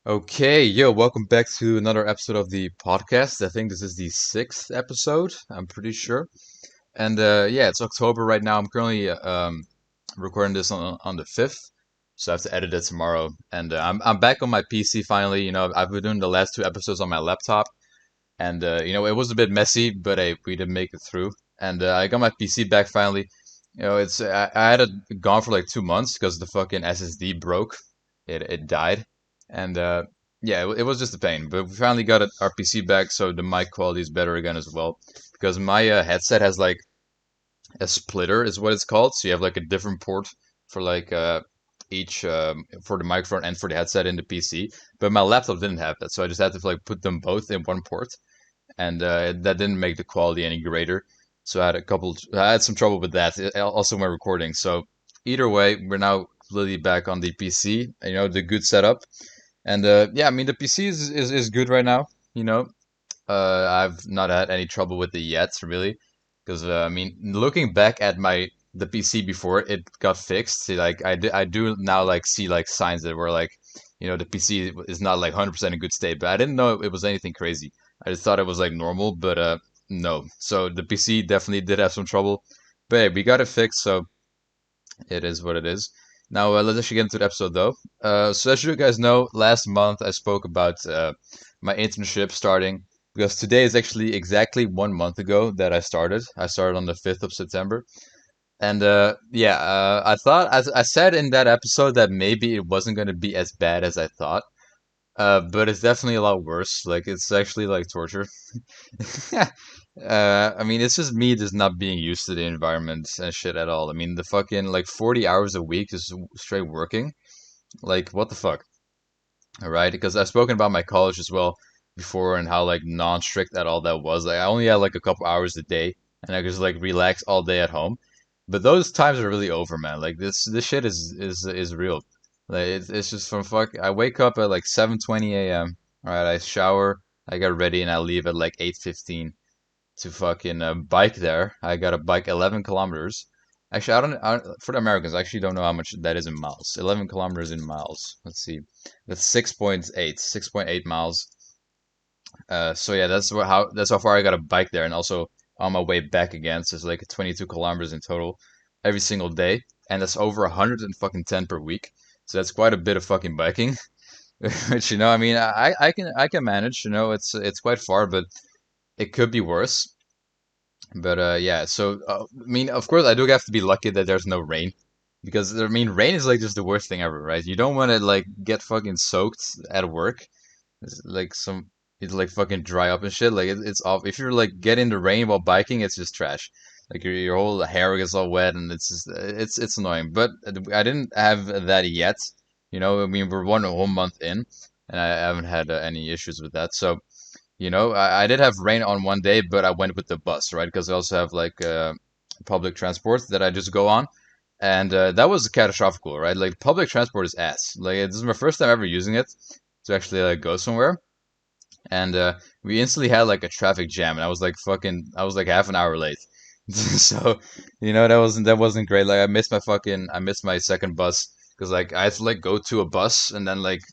Okay, yo, welcome back to another episode of the podcast. I think this is the sixth episode, I'm pretty sure. And yeah, it's October right now. I'm currently recording this on the 5th, so I have to edit it tomorrow. And I'm back on my PC finally. I've been doing the last two episodes on my laptop, and it was a bit messy, but we did make it through. And I got my PC back finally. I had it gone for like 2 months because the fucking SSD broke. It died, and yeah, it was just a pain. But we finally got our PC back, so the mic quality is better again as well. Because my headset has like a splitter, is what it's called. So you have like a different port for like each for the microphone and for the headset in the PC. But my laptop didn't have that, so I just had to like put them both in one port, and that didn't make the quality any greater. So I had some trouble with that, also my recording. So either way, we're now completely back on the PC. The good setup, and yeah, I mean the PC is good right now. You know, I've not had any trouble with it yet, really, because I mean, looking back at the PC before it got fixed, see, like I do now like see like signs that were like, the PC is not like 100% in good state, but I didn't know it was anything crazy. I just thought it was like normal, but no. So the PC definitely did have some trouble, but hey, we got it fixed, so it is what it is. Now let's actually get into the episode though. So as you guys know, last month I spoke about my internship starting because today is actually exactly 1 month ago that I started. I started on the 5th of September. And yeah, I thought, as I said in that episode, that maybe it wasn't going to be as bad as I thought. But it's definitely a lot worse. Like, it's actually like torture. I mean, it's just me just not being used to the environment and shit at all. I mean, the fucking like 40 hours a week is straight working. Like, what the fuck? All right, because I've spoken about my college as well before and how like non-strict that all that was. Like, I only had like a couple hours a day, and I could just like relax all day at home. But those times are really over, man. Like this shit is real. Like it's just from fuck. I wake up at like 7:20 a.m. All right, I shower, I get ready, and I leave at like 8:15 to fucking bike there. I got to bike 11 kilometers. Actually, for the Americans, I actually don't know how much that is in miles. 11 kilometers in miles. Let's see. That's 6.8 miles. So yeah, that's how far I got to bike there, and also on my way back again. So it's like 22 kilometers in total every single day, and that's over 110 per week. So that's quite a bit of fucking biking. Which I mean, I can manage. It's quite far, but it could be worse. But yeah, so I mean, of course, I do have to be lucky that there's no rain, because I mean, rain is like just the worst thing ever, right? You don't want to like get fucking soaked at work. It's like fucking dry up and shit. Like it's off. If you're like getting the rain while biking, it's just trash. Like your whole hair gets all wet, and it's annoying. But I didn't have that yet. I mean, we're one whole month in, and I haven't had any issues with that. So. I did have rain on one day, but I went with the bus, right? Because I also have like public transport that I just go on, and that was catastrophic, right? Like public transport is ass. Like this is my first time ever using it to actually like go somewhere, and we instantly had like a traffic jam, and I was like half an hour late. So that wasn't great. Like I missed my second bus because like I had to like go to a bus, and then like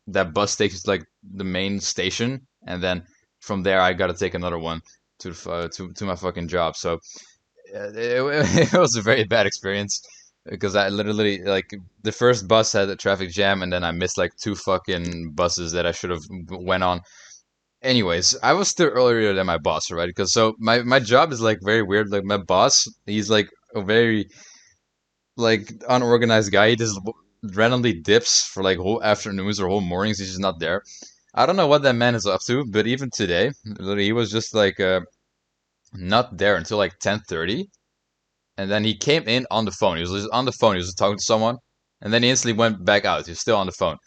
that bus takes like the main station, and then from there I got to take another one to my fucking job. So it was a very bad experience because I literally like the first bus had a traffic jam, and then I missed like two fucking buses that I should have went on. Anyways, I was still earlier than my boss, right? Because so my job is like very weird. Like my boss, he's like a very like unorganized guy. He just randomly dips for like whole afternoons or whole mornings. He's just not there. I don't know what that man is up to, but even today, literally, he was just like not there until like 10:30, and then he came in on the phone. He was just on the phone. He was just talking to someone, and then he instantly went back out. He was still on the phone.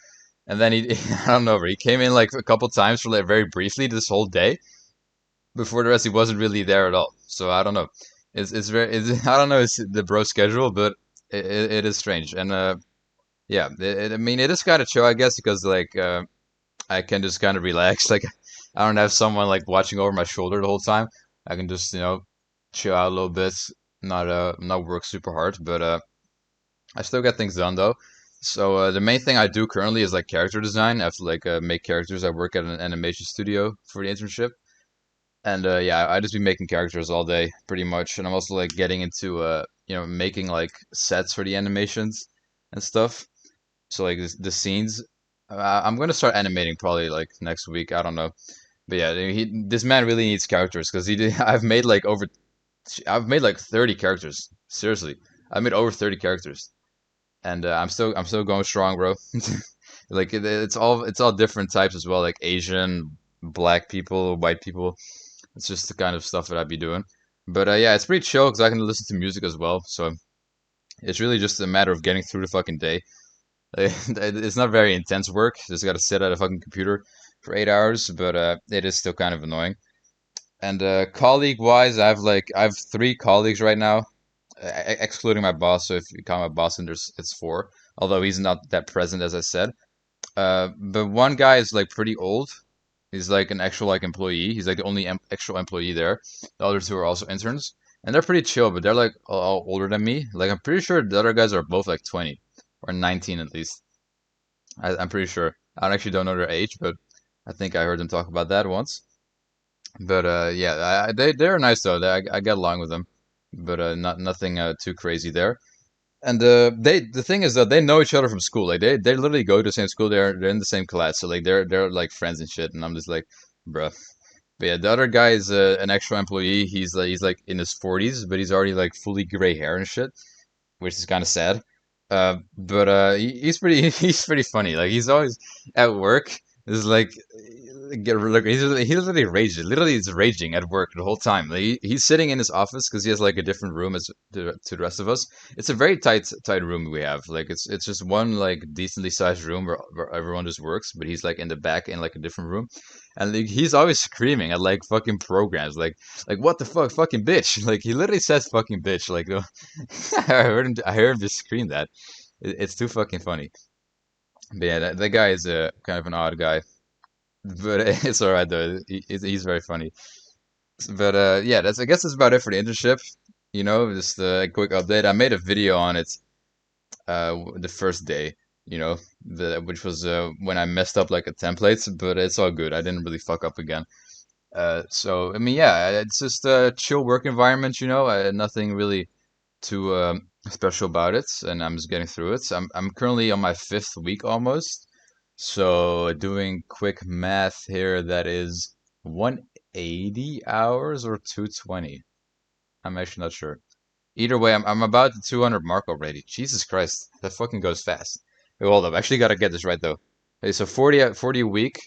And then I don't know, he came in like a couple times for like very briefly this whole day. Before the rest, he wasn't really there at all. So I don't know. I don't know. It's the bro schedule, but it is strange. And yeah, I mean, it is kind of chill, I guess, because like I can just kind of relax. Like I don't have someone like watching over my shoulder the whole time. I can just chill out a little bit, not work super hard, but I still get things done though. So the main thing I do currently is like character design. I have to like make characters. I work at an animation studio for the internship, and yeah, I just be making characters all day pretty much. And I'm also like getting into making like sets for the animations and stuff. So like the scenes, I'm gonna start animating probably like next week. I don't know, but yeah, this man really needs characters because he did. I've made like 30 characters. Seriously, I've made over 30 characters, and I'm still going strong, bro. Like it's all different types as well, like Asian, black people, white people. It's just the kind of stuff that I'd be doing. But yeah, it's pretty chill because I can listen to music as well. So it's really just a matter of getting through the fucking day. It's not very intense work. Just got to sit at a fucking computer for 8 hours, but it is still kind of annoying. And colleague wise, I have three colleagues right now, excluding my boss. So if you count my boss, and it's four. Although he's not that present, as I said. But one guy is like pretty old. He's like an actual like employee. He's like the only actual employee there. The other two are also interns, and they're pretty chill, but they're like all older than me. Like I'm pretty sure the other guys are both like 20 or 19 at least. I'm pretty sure. I actually don't know their age, but I think I heard them talk about that once. But yeah, they're nice though. I get along with them, but not nothing too crazy there. And the thing is that they know each other from school. Like they literally go to the same school. They're in the same class. So like they're like friends and shit. And I'm just like, bruh. But yeah, the other guy is an extra employee. He's like in his 40s, but he's already like fully gray hair and shit, which is kind of sad. But he's pretty he's pretty funny. Like he's always at work. Is like look, he's literally raging. Literally, he's raging at work the whole time. Like, he's sitting in his office because he has like a different room as to the rest of us. It's a very tight room we have. Like it's just one like decently sized room where everyone just works. But he's like in the back in like a different room, and like, he's always screaming at like fucking programs. Like what the fuck, fucking bitch. Like he literally says fucking bitch. Like I heard him just scream that. It's too fucking funny. But yeah, that guy is a kind of an odd guy, but it's all right though. He's very funny. But yeah, I guess that's about it for the internship. Just a quick update. I made a video on it the first day. Which was when I messed up like a template, but it's all good. I didn't really fuck up again. So I mean, yeah, it's just a chill work environment. Nothing really too special about it, and I'm just getting through it. I'm currently on my fifth week almost. So doing quick math here, that is 180 hours or 220. I'm actually not sure. Either way, I'm about the 200 mark already. Jesus Christ, that fucking goes fast. Wait, hold up, I actually gotta get this right though. Okay, so 40 a week.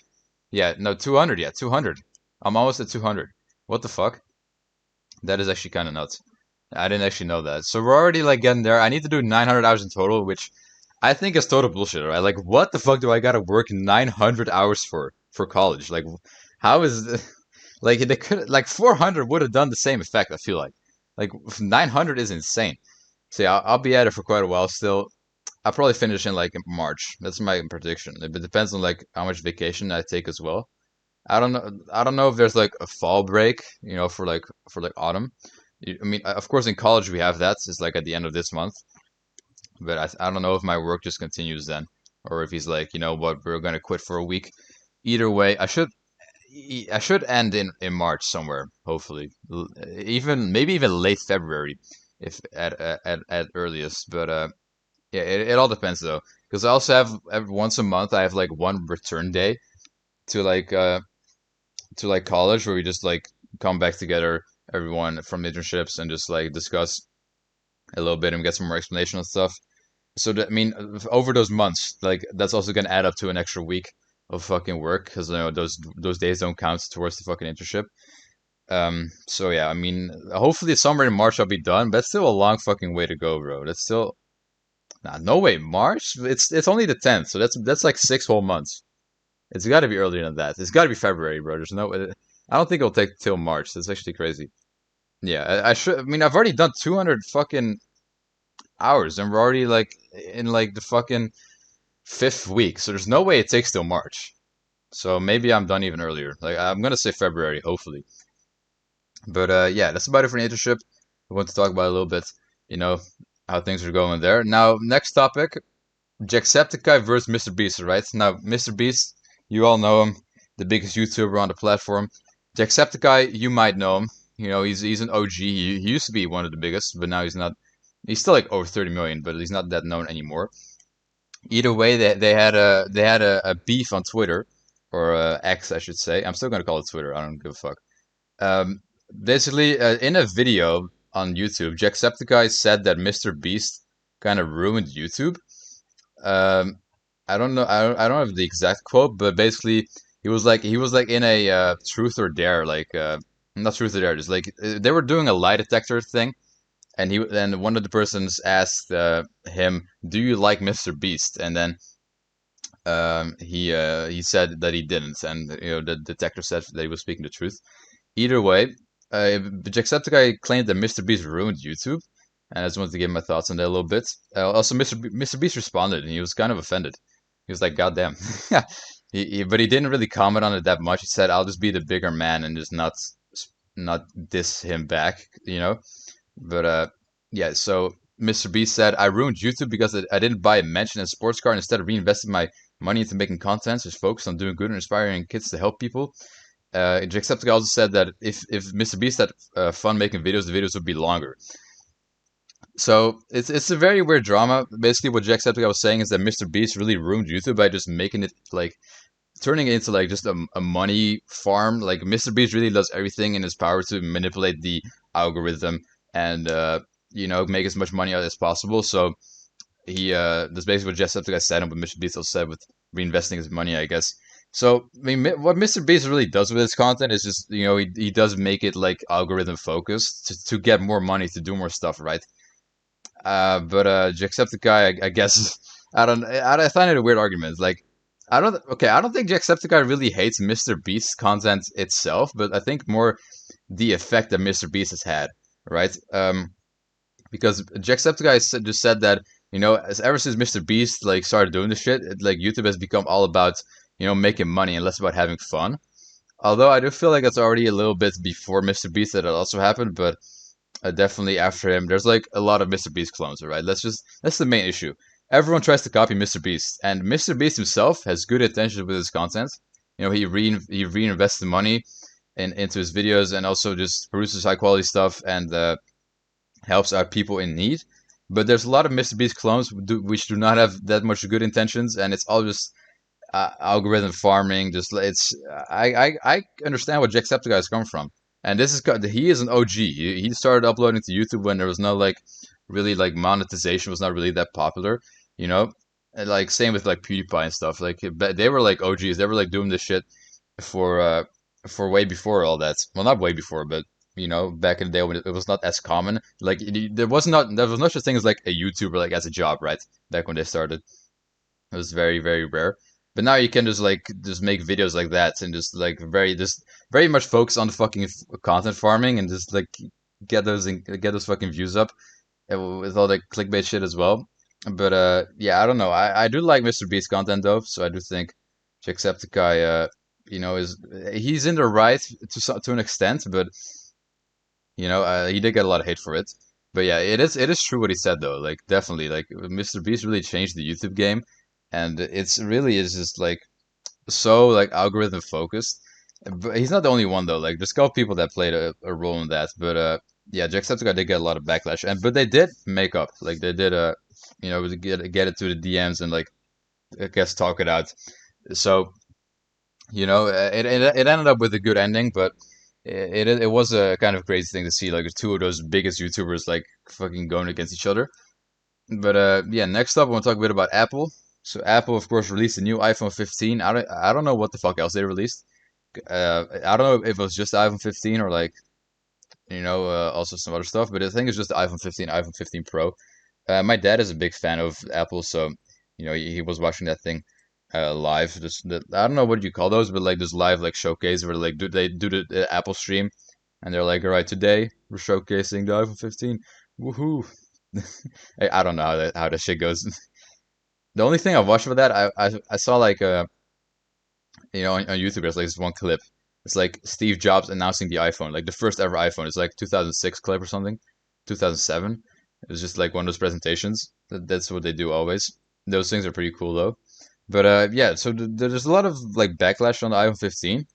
Yeah, no, 200. Yeah, 200. I'm almost at 200. What the fuck? That is actually kind of nuts. I didn't actually know that. So we're already like getting there. I need to do 900 hours in total, which I think is total bullshit, right? Like, what the fuck do I gotta work 900 hours for college? Like, how is like they could like 400 would have done the same effect. I feel like 900 is insane. So yeah, I'll be at it for quite a while still. I'll probably finish in like March. That's my prediction. It depends on like how much vacation I take as well. I don't know. I don't know if there's like a fall break, for like autumn. I mean, of course, in college we have that. It's like at the end of this month. But I don't know if my work just continues then, or if he's like, you know what, we're gonna quit for a week. Either way, I should end in March somewhere, hopefully, even maybe even late February, if at earliest. But yeah, it all depends though, because I also have every once a month I have like one return day to like college where we just like come back together, everyone from internships, and just like discuss a little bit and get some more explanation and stuff. So that, I mean, over those months, like that's also gonna add up to an extra week of fucking work because those days don't count towards the fucking internship. So yeah, I mean, hopefully somewhere in March I'll be done, but that's still a long fucking way to go, bro. That's still nah, no way, March. It's only the 10th, so that's like 6 whole months. It's got to be earlier than that. It's got to be February, bro. There's no. I don't think it'll take till March. That's actually crazy. Yeah, I should. I mean, I've already done 200 fucking hours, and we're already like in like the fucking fifth week. So there's no way it takes till March. So maybe I'm done even earlier. Like I'm gonna say February, hopefully. But yeah, that's about it for the internship. I want to talk about a little bit, you know, how things are going there. Now, next topic. Jacksepticeye versus Mr. Beast, right? Now, Mr. Beast, you all know him, the biggest YouTuber on the platform. Jacksepticeye, you might know him. You know, he's an OG. He used to be one of the biggest, but now he's not. He's still like over 30 million, but he's not that known anymore. Either way, they had a beef on Twitter, or X, I should say. I'm still gonna call it Twitter. I don't give a fuck. Um, Basically, in a video on YouTube, Jacksepticeye said that Mr. Beast kind of ruined YouTube. um, I don't know. I don't have the exact quote, but basically, he was like in a truth or dare, like not truth or dare, just like they were doing a lie detector thing, and one of the persons asked him, "Do you like Mr. Beast?" And then he said that he didn't, and the detector said that he was speaking the truth. Either way, Jacksepticeye claimed that Mr. Beast ruined YouTube, and I just wanted to give my thoughts on that a little bit. Also, Mr. Beast responded, and he was kind of offended. He was like, "God damn," but he didn't really comment on it that much. He said, "I'll just be the bigger man and just not diss him back," you know. But yeah. So Mr. Beast said, "I ruined YouTube because I didn't buy a mansion and sports car, and instead of reinvesting my money into making content, just focused on doing good and inspiring kids to help people." Jacksepticeye also said that if Mr. Beast had fun making videos, the videos would be longer. So it's a very weird drama. Basically, what Jacksepticeye was saying is that Mr. Beast really ruined YouTube by just making it like turning it into like just a money farm. Like Mr. Beast really does everything in his power to manipulate the algorithm and make as much money out as possible. So that's basically what Jacksepticeye said, and what Mr. Beast also said with reinvesting his money, I guess. So I mean, what Mr. Beast really does with his content is just he does make it like algorithm focused to get more money to do more stuff, right? But Jacksepticeye, I guess I find it a weird argument. Like I don't think Jacksepticeye really hates Mr. Beast's content itself, but I think more the effect that Mr. Beast has had, right? Because Jacksepticeye just said that ever since Mr. Beast like started doing this shit, like YouTube has become all about making money and less about having fun. Although I do feel like it's already a little bit before Mr. Beast that it also happened, but definitely after him, there's like a lot of Mr. Beast clones, right? That's the main issue. Everyone tries to copy Mr. Beast, and Mr. Beast himself has good intentions with his content. He reinvests the money into his videos and also just produces high quality stuff and helps out people in need. But there's a lot of Mr. Beast clones which do not have that much good intentions, and it's all just algorithm farming. Just it's I understand what Jacksepticeye is coming from, and he is an OG. He started uploading to YouTube when there was no like really like monetization was not really that popular, you know. And, like same with like PewDiePie and stuff. Like they were like OGs. They were like doing this shit for for way before all that. Well, not way before, but back in the day when it was not as common. Like there was no such thing as like a YouTuber like as a job, right? Back when they started, it was very very rare. But now you can just make videos like that and just very much focus on the fucking content farming and just like get those fucking views up with all the clickbait shit as well. But yeah, I don't know. I do like Mr. Beast content though, so I do think Jacksepticeye is he's in the right to an extent, but he did get a lot of hate for it. But yeah, it is true what he said though. Like definitely, like Mr. Beast really changed the YouTube game, and it's really is just like so like algorithm focused. But he's not the only one though. Like there's a couple people that played a role in that. But yeah, Jacksepticeye did get a lot of backlash, and but they did make up. Like they did get it to the DMs and like I guess talk it out. So it ended up with a good ending, but it was a kind of crazy thing to see like two of those biggest YouTubers like fucking going against each other. But yeah, next up I want to talk a bit about Apple. So Apple, of course, released a new iPhone 15. I don't know what the fuck else they released. I don't know if it was just the iPhone 15 or like also some other stuff. But I think it's just the iPhone 15, iPhone 15 Pro. My dad is a big fan of Apple, so he was watching that thing live. I don't know what you call those, but like this live like showcase where like they do the Apple stream, and they're like, all right, today we're showcasing the iPhone 15. Woohoo! I don't know how that shit goes. The only thing I've watched for that, I saw like on YouTube there's like this one clip. It's like Steve Jobs announcing the iPhone, like the first ever iPhone. It's like 2006 clip or something, 2007. It was just like one of those presentations. That's what they do always. Those things are pretty cool though. But yeah, so there's a lot of like backlash on the iPhone 15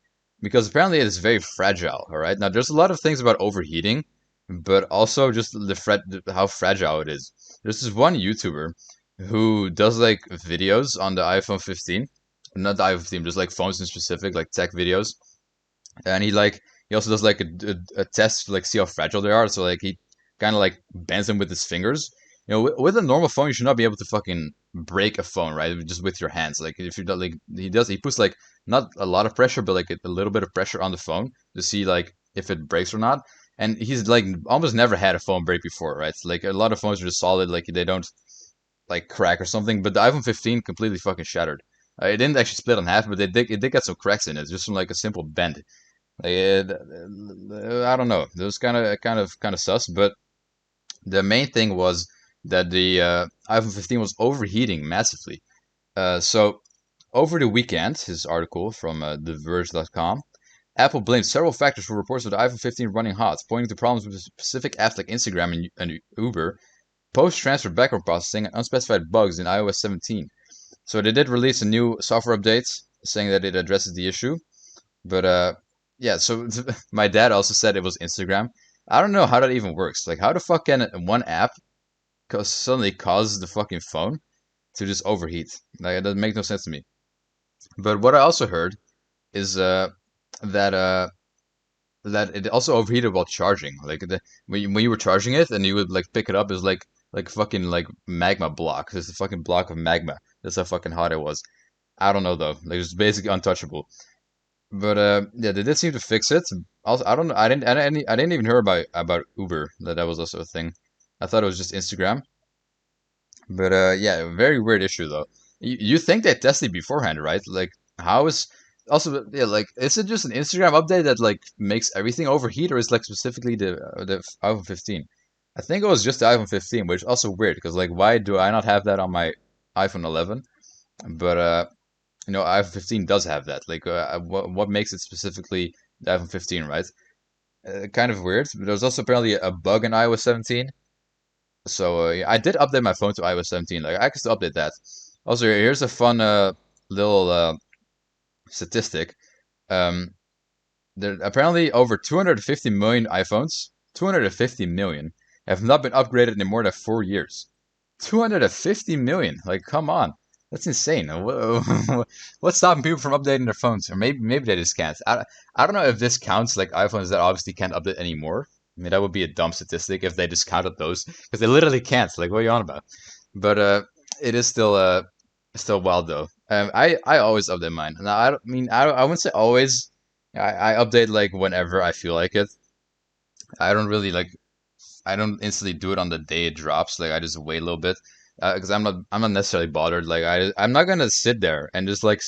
because apparently it is very fragile. All right, now there's a lot of things about overheating, but also just how fragile it is. There's this one YouTuber who does like videos on the iPhone 15, not the iPhone 15, just like phones in specific, like tech videos, and he also does like a test to like see how fragile they are. So like he kind of like bends them with his fingers. You know, with a normal phone, you should not be able to fucking break a phone, right? Just with your hands. Like if you do, like he puts like not a lot of pressure, but like a little bit of pressure on the phone to see like if it breaks or not. And he's like almost never had a phone break before, right? Like a lot of phones are just solid, like they don't like crack or something. But the iPhone 15 completely fucking shattered. It didn't actually split in half, but it did get some cracks in it, just from like a simple bend. Like I don't know. It was kind of sus, but the main thing was that the iPhone 15 was overheating massively. So over the weekend, his article from TheVerge.com, Apple blamed several factors for reports of the iPhone 15 running hot, pointing to problems with specific apps like Instagram and Uber, post-transfer background processing, and unspecified bugs in iOS 17. So they did release a new software update saying that it addresses the issue, but yeah. So my dad also said it was Instagram. I don't know how that even works. Like, how the fuck can one app suddenly cause the fucking phone to just overheat? Like, it doesn't make no sense to me. But what I also heard is that that it also overheated while charging. Like when you were charging it and you would like pick it up, it was like fucking like magma block. There's a fucking block of magma. That's how fucking hot it was. I don't know though. Like it's basically untouchable. But yeah, they did seem to fix it. Also, I don't know. I didn't even hear about Uber that was also a thing. I thought it was just Instagram. But yeah, very weird issue though. You think they tested beforehand, right? Like how is also yeah like is it just an Instagram update that like makes everything overheat, or is like specifically the iPhone 15? I think it was just the iPhone 15, which is also weird because like why do I not have that on my iPhone 11? But iPhone 15 does have that. Like, what makes it specifically the iPhone 15, right? Kind of weird. But there was also apparently a bug in iOS 17. So yeah, I did update my phone to iOS 17. Like, I can still update that. Also, here's a fun little statistic. Um, there apparently over 250 million iPhones, 250 million, have not been upgraded in more than 4 years. 250 million. Like, come on. That's insane. What's stopping people from updating their phones? Or maybe they just can't. I don't know if this counts like iPhones that obviously can't update anymore. I mean, that would be a dumb statistic if they just counted those because they literally can't. Like, what are you on about? But it is still wild though. I always update mine. Now I don't mean I wouldn't say always. I update like whenever I feel like it. I don't really like I don't instantly do it on the day it drops. Like I just wait a little bit because I'm not necessarily bothered. Like I'm not gonna sit there and just like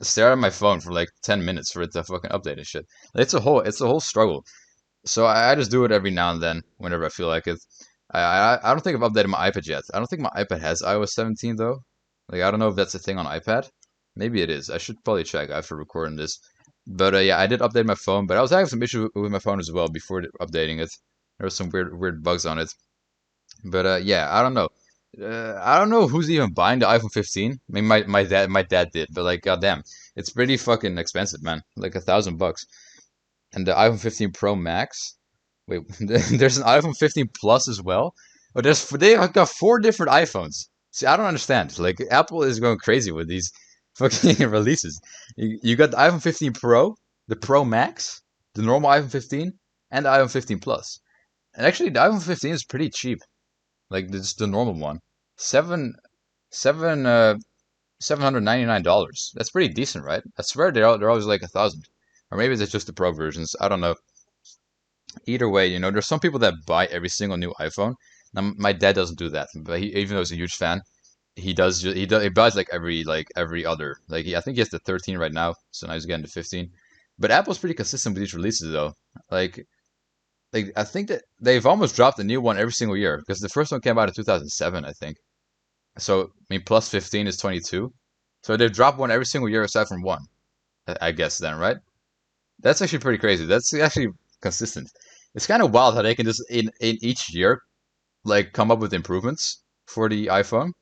stare at my phone for like 10 minutes for it to fucking update and shit. Like, it's a whole struggle. So I just do it every now and then whenever I feel like it. I don't think I've updated my iPad yet. I don't think my iPad has iOS 17 though. Like I don't know if that's a thing on iPad. Maybe it is. I should probably check after recording this. But yeah, I did update my phone, but I was having some issue with my phone as well before updating it. There was some weird bugs on it. But yeah, I don't know. I don't know who's even buying the iPhone 15. I mean, my dad did, but like, goddamn, it's pretty fucking expensive, man. Like $1,000. And the iPhone 15 Pro Max. Wait, there's an iPhone 15 Plus as well. But they have got four different iPhones. See, I don't understand. Like Apple is going crazy with these fucking releases. You got the iPhone 15 Pro, the Pro Max, the normal iPhone 15, and the iPhone 15 Plus. And actually, the iPhone 15 is pretty cheap. Like this the normal one, seven seven $799. That's pretty decent, right? I swear they're always like 1,000, or maybe it's just the Pro versions. I don't know. Either way, there's some people that buy every single new iPhone. Now my dad doesn't do that, but even though he's a huge fan, he buys like every other. Like I think he has the 13 right now, so now he's getting the 15. But Apple's pretty consistent with these releases though. Like I think that they've almost dropped a new one every single year because the first one came out in 2007, I think. So I mean, plus 15 is 22. So they've dropped one every single year aside from one, I guess. Then, right? That's actually pretty crazy. That's actually consistent. It's kind of wild how they can just in each year like come up with improvements for the iPhone.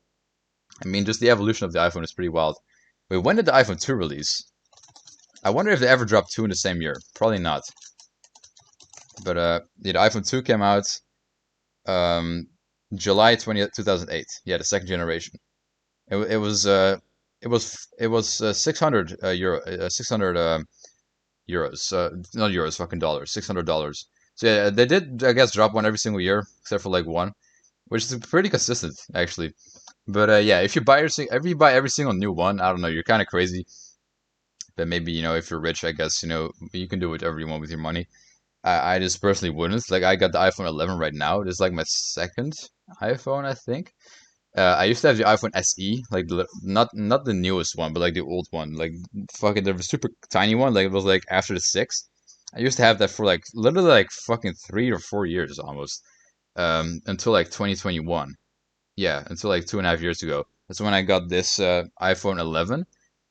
I mean, just the evolution of the iPhone is pretty wild. Wait, when did the iPhone 2 release? I wonder if they ever dropped two in the same year. Probably not. But yeah, the iPhone 2 came out um, July 20th, 2008. Yeah, the second generation. It was it was 600 euro 600 euros, not euros, fucking dollars, $600. So yeah, they did, I guess, drop one every single year except for like one, which is pretty consistent actually. But yeah, if you buy every single new one, I don't know, you're kind of crazy. But maybe, if you're rich, I guess, you can do whatever you want with your money. I just personally wouldn't. Like, I got the iPhone 11 right now. This is like my second iPhone, I think. I used to have the iPhone SE, like not the newest one, but like the old one, like fucking the super tiny one. Like it was like after the six. I used to have that for like literally like fucking 3 or 4 years almost, until like 2021. Yeah, until like 2.5 years ago. That's when I got this iPhone 11,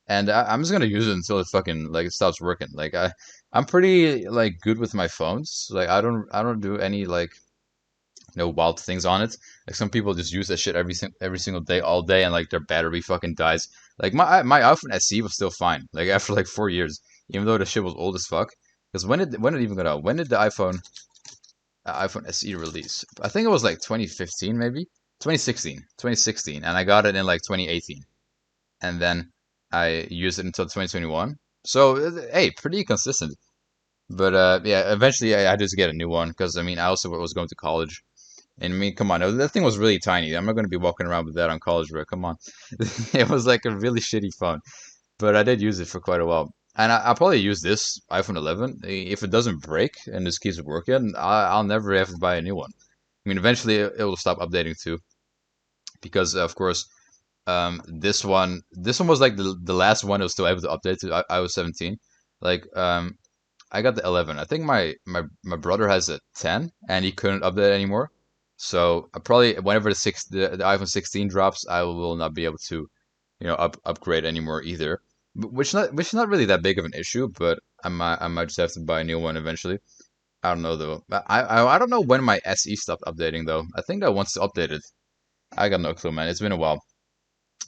and I'm just gonna use it until it fucking like it stops working. Like I'm pretty like good with my phones. Like I don't do any like wild things on it. Like some people just use that shit every single day, all day, and like their battery fucking dies. Like my iPhone SE was still fine. Like after like 4 years, even though the shit was old as fuck. Because when did it even go out? When did the iPhone SE release? I think it was like 2015 maybe 2016, and I got it in like 2018, and then I used it until 2021. So hey, pretty consistent. But yeah, eventually I just get a new one because I mean I also was going to college. And I mean, come on, that thing was really tiny. I'm not going to be walking around with that on college, bro. Come on. It was like a really shitty phone, but I did use it for quite a while. And I'll probably use this iPhone 11. If it doesn't break and this keeps working, I'll never have to buy a new one. I mean, eventually it will stop updating too, because of course, this one was like the last one that was still able to update to iOS 17. Like, I got the 11. I think my brother has a 10, and he couldn't update anymore. So I probably whenever the iPhone 16 drops, I will not be able to, upgrade anymore either. Which is not really that big of an issue, but I might just have to buy a new one eventually. I don't know though. I don't know when my SE stopped updating though. I think that once it's updated, I got no clue, man. It's been a while.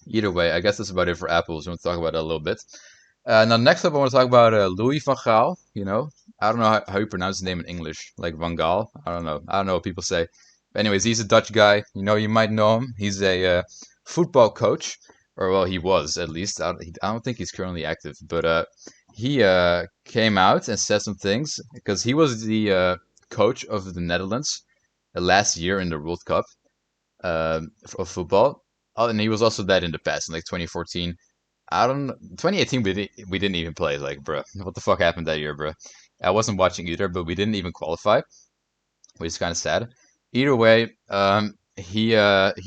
Either way, I guess that's about it for Apple. So we'll talk about that a little bit. Now, next up, I want to talk about Louis van Gaal. I don't know how you pronounce his name in English, like Van Gaal. I don't know. I don't know what people say. But anyways, he's a Dutch guy. You might know him. He's a football coach, or well, he was at least. I don't think he's currently active, but he came out and said some things because he was the coach of the Netherlands last year in the World Cup of football. Oh, and he was also that in the past, in like 2014. I don't 2018 we didn't even play. Like, bro, what the fuck happened that year, bro? I wasn't watching either, but we didn't even qualify, which is kind of sad. Either way, he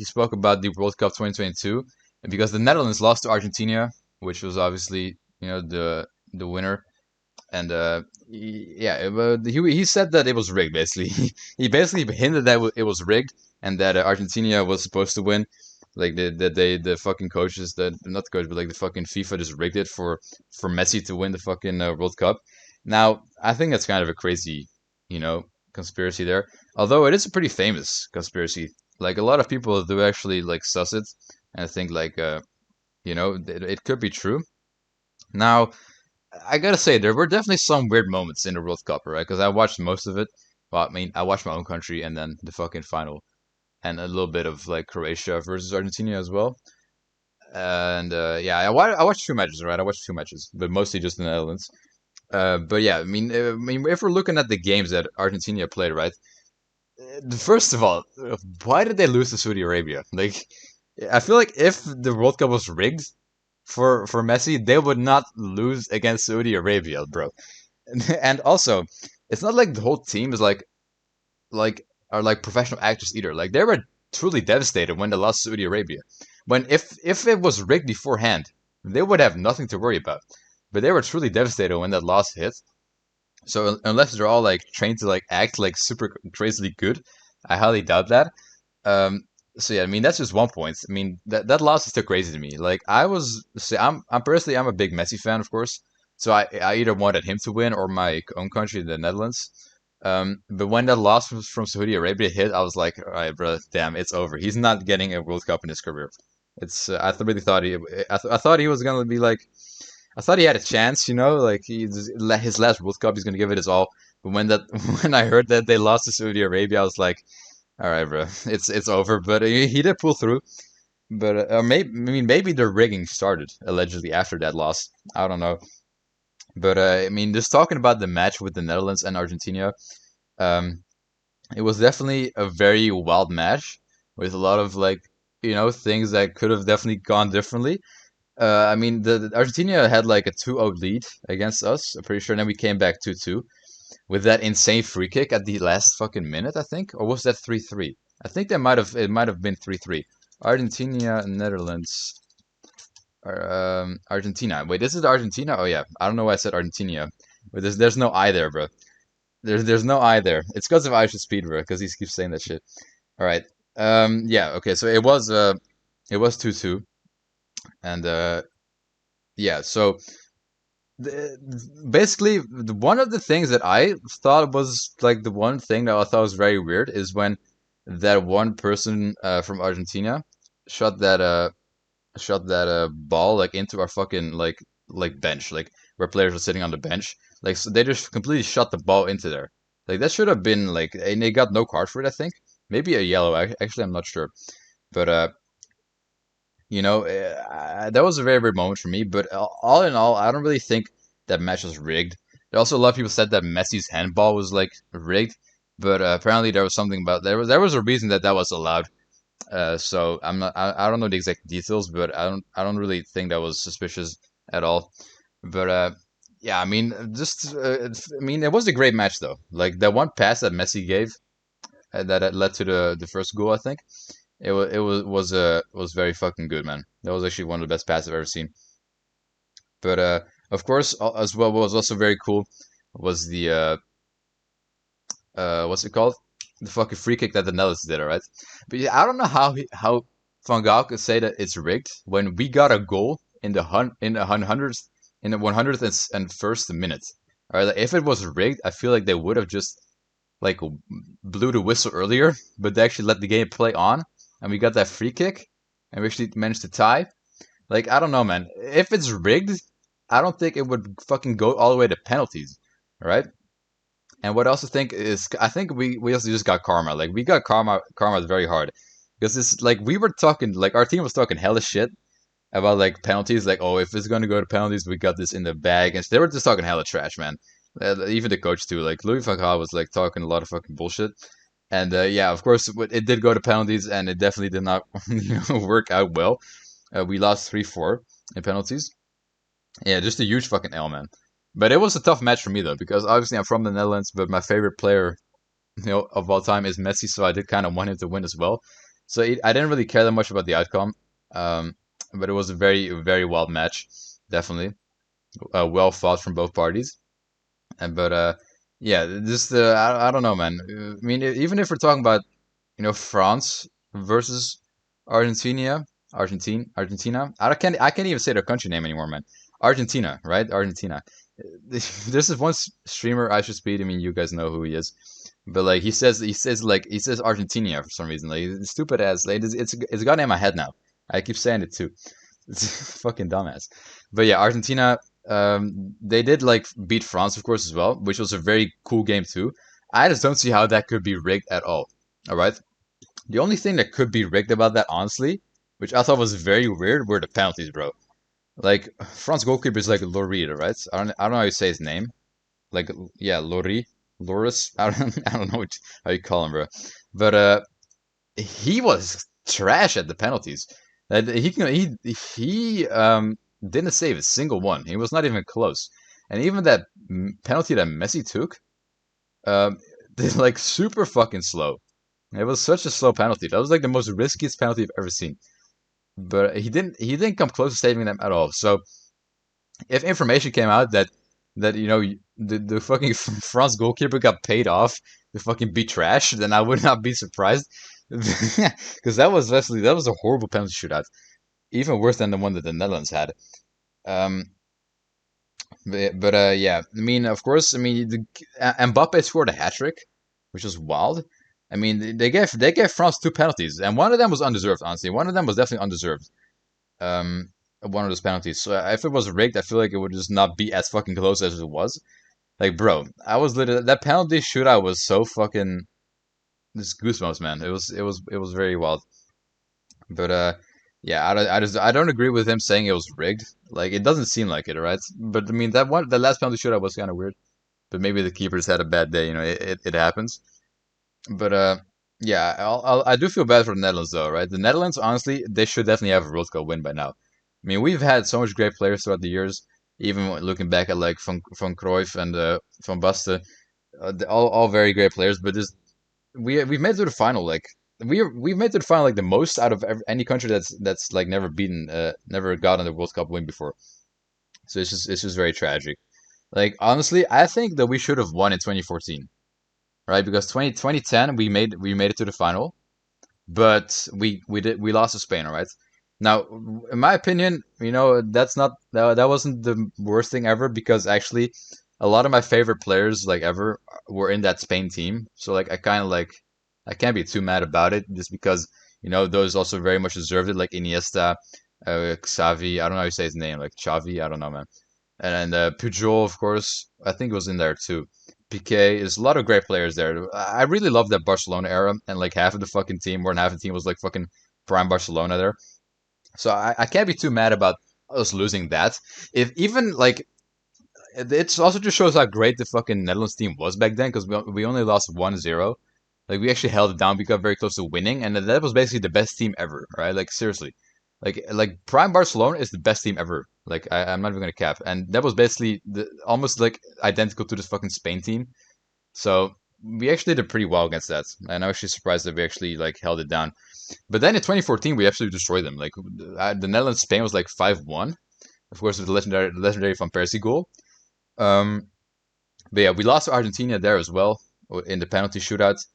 spoke about the World Cup 2022, and because the Netherlands lost to Argentina, which was obviously the winner, and yeah, he said that it was rigged. Basically, he basically hinted that it was rigged and that Argentina was supposed to win. Like the fucking coaches, that not the coach, but like the fucking FIFA just rigged it for Messi to win the fucking World Cup. Now I think that's kind of a crazy, conspiracy there. Although it is a pretty famous conspiracy. Like a lot of people do actually like suss it and think like it could be true. Now I gotta say, there were definitely some weird moments in the World Cup, right? Because I watched most of it. Well, I mean, I watched my own country and then the fucking final, and a little bit of like Croatia versus Argentina as well. And yeah, I watched two matches, right? I watched two matches, but mostly just the Netherlands. But yeah, I mean, if we're looking at the games that Argentina played, right? First of all, why did they lose to Saudi Arabia? Like, I feel like if the World Cup was rigged for Messi, they would not lose against Saudi Arabia, bro. And also, it's not like the whole team is like are like professional actors either. Like they were truly devastated when they lost Saudi Arabia. When if it was rigged beforehand, they would have nothing to worry about. But they were truly devastated when that loss hit. So unless they're all like trained to like act like super crazily good, I highly doubt that. So yeah, I mean that's just one point. I mean that loss is still crazy to me. Like I'm personally I'm a big Messi fan, of course. So I either wanted him to win or my own country, the Netherlands. But when that loss from Saudi Arabia hit, I was like, all right, bro, damn, it's over. He's not getting a World Cup in his career. It's really thought I thought he was gonna be like I thought he had a chance, you know, like his last World Cup, he's gonna give it his all. But when that when I heard that they lost to Saudi Arabia, I was like, all right, bro, it's over. But he did pull through. But maybe I mean maybe the rigging started allegedly after that loss. I don't know. But I mean, just talking about the match with the Netherlands and Argentina, um, it was definitely a very wild match with a lot of like things that could have definitely gone differently. I mean, the Argentina had like a 2-0 lead against us. I'm pretty sure. And then we came back 2-2 with that insane free kick at the last fucking minute, I think, or was that 3-3? I think it might have been 3-3. Argentina, Netherlands, Argentina. Wait, this is Argentina? Oh yeah, I don't know why I said Argentina, but there's no I there, bro. There's no I there. It's because of Aisha Speed, bro, because he keeps saying that shit. All right. Yeah. Okay. So it was 2-2, and yeah. So the, basically, one of the things that I thought was like the one thing that I thought was very weird is when that one person from Argentina shot that ball like into our fucking like bench, like where players were sitting on the bench. Like so they just completely shot the ball into there. Like that should have been like, and they got no card for it. I think maybe a yellow. Actually, I'm not sure, but that was a very weird moment for me. But all in all, I don't really think that match was rigged. There also a lot of people said that Messi's handball was like rigged, but apparently there was something about there was a reason that that was allowed. So I don't know the exact details, but I don't really think that was suspicious at all. But yeah, I mean, I mean, it was a great match though. Like that one pass that Messi gave that led to the first goal, I think. It was very fucking good, man. That was actually one of the best passes I've ever seen. But of course, as well, what was also very cool was the what's it called? The fucking free kick that the Netherlands did, alright? But yeah, I don't know how Van Gaal could say that it's rigged when we got a goal in the hundredth in the 101st minute. Alright, like, if it was rigged, I feel like they would have just like blew the whistle earlier, but they actually let the game play on, and we got that free kick, and we actually managed to tie. Like I don't know, man. If it's rigged, I don't think it would fucking go all the way to penalties. All right. And what I also think is, I think we also just got karma. Like we got karma very hard because it's like we were talking, like our team was talking hella shit about like penalties. Like, oh, if it's gonna go to penalties, we got this in the bag. And they were just talking hella trash, man. Even the coach too. Like Louis van Gaal was like talking a lot of fucking bullshit. And yeah, of course, it did go to penalties, and it definitely did not work out well. We lost 3-4 in penalties. Yeah, just a huge fucking L, man. But it was a tough match for me though, because obviously I'm from the Netherlands, but my favorite player, of all time is Messi, so I did kind of want him to win as well. So I didn't really care that much about the outcome, um, but it was a very very wild match, definitely well fought from both parties. And but yeah, just I don't know, man. I mean, even if we're talking about France versus Argentina. I can't even say their country name anymore, man. Argentina, right? Argentina. This is one streamer, I should speed. I mean, you guys know who he is, but like he says Argentina for some reason. Like stupid ass. Like it's gotten in my head now. I keep saying it too. It's fucking dumbass. But yeah, Argentina. They did like beat France, of course, as well, which was a very cool game too. I just don't see how that could be rigged at all. All right. The only thing that could be rigged about that, honestly, which I thought was very weird, were the penalties, bro. Like France goalkeeper is like Lloris, right? I don't know how you say his name. Like yeah, Loris. I don't know how you call him, bro. But he was trash at the penalties. He didn't save a single one. He was not even close. And even that penalty that Messi took, um, like super fucking slow. It was such a slow penalty. That was like the most riskiest penalty I've ever seen. But he didn't come close to saving them at all. So if information came out that the fucking France goalkeeper got paid off to fucking be trash, then I would not be surprised. Because that was a horrible penalty shootout, even worse than the one that the Netherlands had. Um, but yeah, I mean, of course, I mean, Mbappe scored a hat trick, which was wild. I mean, they gave France two penalties, and one of them was undeserved. Honestly, one of them was definitely undeserved. one of those penalties. So if it was rigged, I feel like it would just not be as fucking close as it was. Like, bro, I was literally that penalty shootout was so fucking just goosebumps, man. It was very wild. But yeah, I don't agree with him saying it was rigged. Like, it doesn't seem like it, right? But I mean, that last penalty shootout was kind of weird. But maybe the keeper just had a bad day. It happens. But yeah, I do feel bad for the Netherlands though, right? The Netherlands, honestly, they should definitely have a World Cup win by now. I mean, we've had so much great players throughout the years. Even looking back at like Van Cruyff and Van Basten, all very great players. But this we've made it to the final. Like we've made it to the final like the most out of any country that's like never beaten, never gotten a World Cup win before. So it's just very tragic. Like honestly, I think that we should have won in 2014, right? Because 2010 we made it to the final, but we lost to Spain, all right? Now, in my opinion, that wasn't the worst thing ever because actually a lot of my favorite players like ever were in that Spain team. So like I can't be too mad about it just because those also very much deserved it, like Iniesta, Xavi. I don't know how you say his name, like Xavi. I don't know, man. And Pujol, of course, I think was in there too. Piqué, there's a lot of great players there. I really love that Barcelona era, and like half of the fucking team, more than half of the team was like fucking prime Barcelona there. So I can't be too mad about us losing that. If even like it's also just shows how great the fucking Netherlands team was back then because we only lost 1-0. Like we actually held it down. We got very close to winning, and that was basically the best team ever, right? Like seriously, like prime Barcelona is the best team ever. Like I'm not even gonna cap, and that was basically almost like identical to this fucking Spain team. So we actually did pretty well against that, and I'm actually surprised that we actually like held it down. But then in 2014, we actually destroyed them. Like the Netherlands Spain was like 5-1, of course, with the legendary Van Persie goal. Um, but yeah, we lost to Argentina there as well in the penalty shootout.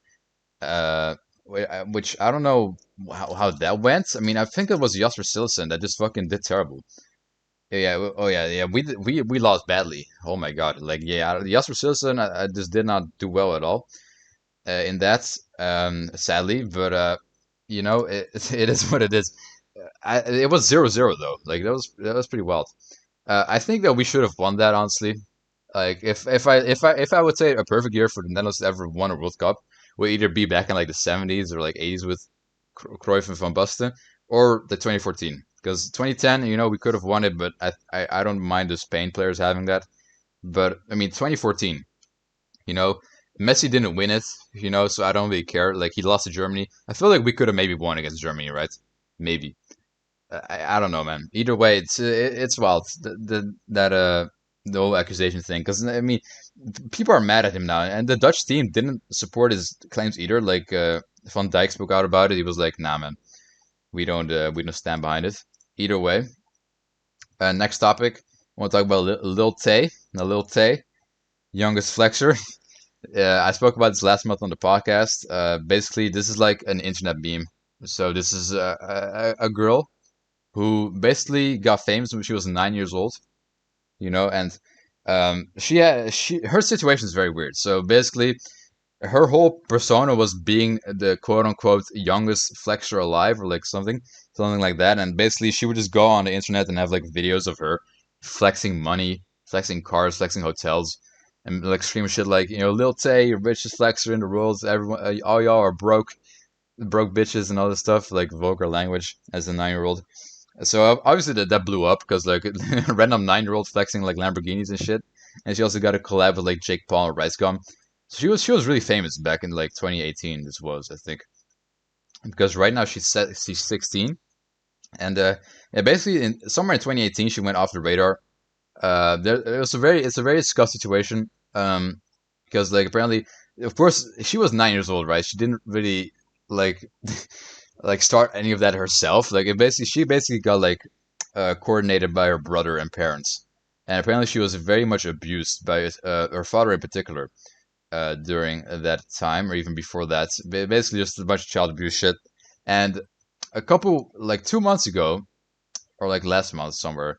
Uh, which I don't know how that went. I mean, I think it was Jasper Silesen that just fucking did terrible. Yeah, oh yeah, yeah. We lost badly. Oh my god, like yeah, Jasper Silesen I just did not do well at all in that. Sadly, but it is what it is. It was 0-0 though. Like that was pretty wild. I think that we should have won that honestly. Like if I would say a perfect year for the Netherlands to ever won a World Cup would either be back in like the 70s or like 80s with Cruyff and Van Basten, or the 2014. Because 2010, we could have won it, but I don't mind the Spain players having that. But I mean, 2014, you know, Messi didn't win it, so I don't really care. Like he lost to Germany. I feel like we could have maybe won against Germany, right? Maybe. I don't know, man. Either way, it's wild the whole accusation thing. Because I mean, people are mad at him now, and the Dutch team didn't support his claims either. Like Van Dijk spoke out about it. He was like, "Nah, man, we don't stand behind it." Either way, next topic. I want to talk about Lil Tay. Now, Lil Tay, youngest flexer. I spoke about this last month on the podcast. Basically, this is like an internet meme. So this is a girl who basically got famous when she was 9 years old, and her situation is very weird. So basically, her whole persona was being the quote unquote youngest flexer alive or like something like that. And basically, she would just go on the internet and have like videos of her flexing money, flexing cars, flexing hotels, and like screaming shit like, Lil Tay, richest flexer in the world. Everyone, all y'all are broke bitches and all this stuff, like vulgar language as a 9-year-old. So obviously that blew up because like random 9-year-old flexing like Lamborghinis and shit, and she also got a collab with like Jake Paul and Rice Gum. So she was really famous back in like 2018. This was, I think, because right now she's 16, and yeah, basically somewhere in 2018 she went off the radar. It's a very scuffed situation. Because like apparently, of course, she was 9 years old, right? She didn't really like like start any of that herself. Like she basically got like coordinated by her brother and parents, and apparently she was very much abused by her father in particular during that time or even before that. Basically, just a bunch of child abuse shit. And a couple like 2 months ago, or like last month somewhere,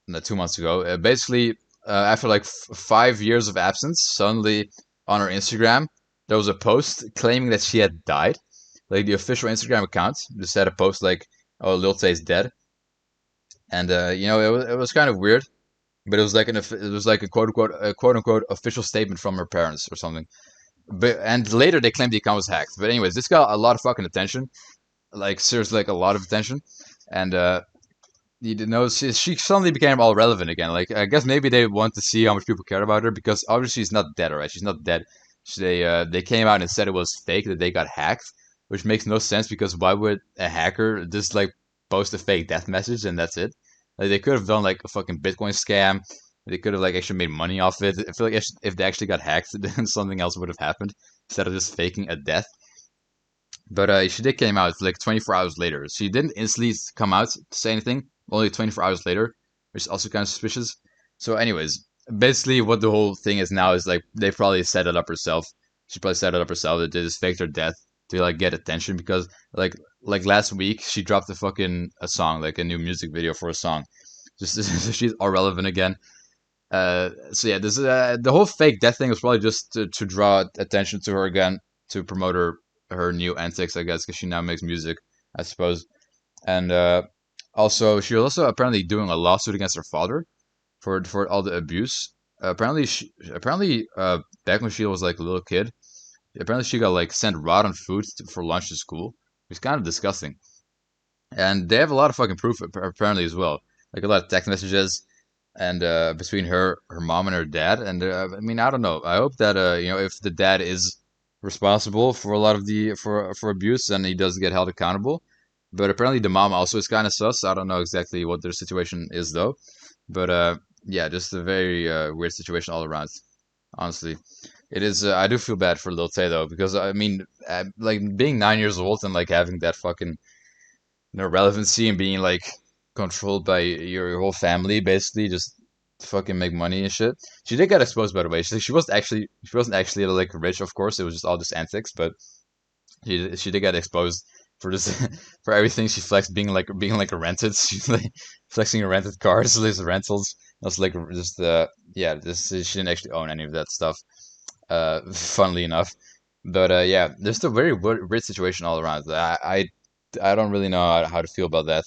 no, 2 months ago, basically after like 5 years of absence, suddenly on her Instagram there was a post claiming that she had died. Like the official Instagram account just had a post like, "Oh, Lil Tay's dead," and it was kind of weird, but it was like a quote unquote official statement from her parents or something. But and later they claimed the account was hacked. But anyways, this got a lot of fucking attention, like seriously, like a lot of attention, and you know, she suddenly became all relevant again. Like I guess maybe they want to see how much people care about her because obviously she's not dead, right? She's not dead. They came out and said it was fake that they got hacked, which makes no sense because why would a hacker just like post a fake death message and that's it? Like they could have done like a fucking Bitcoin scam. They could have like actually made money off it. I feel like if they actually got hacked, then something else would have happened instead of just faking a death. But she did came out like 24 hours later. She didn't instantly come out to say anything. Only 24 hours later, which is also kind of suspicious. So, anyways, basically what the whole thing is now is like they probably set it up herself. She probably set it up herself. That they just faked her death to like get attention because like last week she dropped a song, like a new music video for a song. Just so she's all relevant again. So yeah, this the whole fake death thing was probably just to draw attention to her again, to promote her new antics, I guess, because she now makes music, I suppose. And also, she was also apparently doing a lawsuit against her father for all the abuse. Apparently, back when she was like a little kid, apparently she got like sent rotten food for lunch to school, which is kind of disgusting. And they have a lot of fucking proof apparently as well, like a lot of text messages and between her mom and her dad. And I mean, I don't know. I hope that if the dad is responsible for a lot of the for abuse, and he does get held accountable. But apparently, the mom also is kind of sus. I don't know exactly what their situation is though. But yeah, just a very weird situation all around. Honestly, it is. I do feel bad for Lil Tay though, because I mean, like being 9 years old and like having that fucking relevancy and being like controlled by your whole family, basically just to fucking make money and shit. She did get exposed, by the way. She wasn't actually like rich, of course. It was just all just antics, but she did get exposed for this for everything she flexed, being like a rented. She's like flexing a rented cars, these rentals. That's like just yeah. This she didn't actually own any of that stuff. Funnily enough. But yeah, there's a very weird situation all around. I don't really know how to feel about that.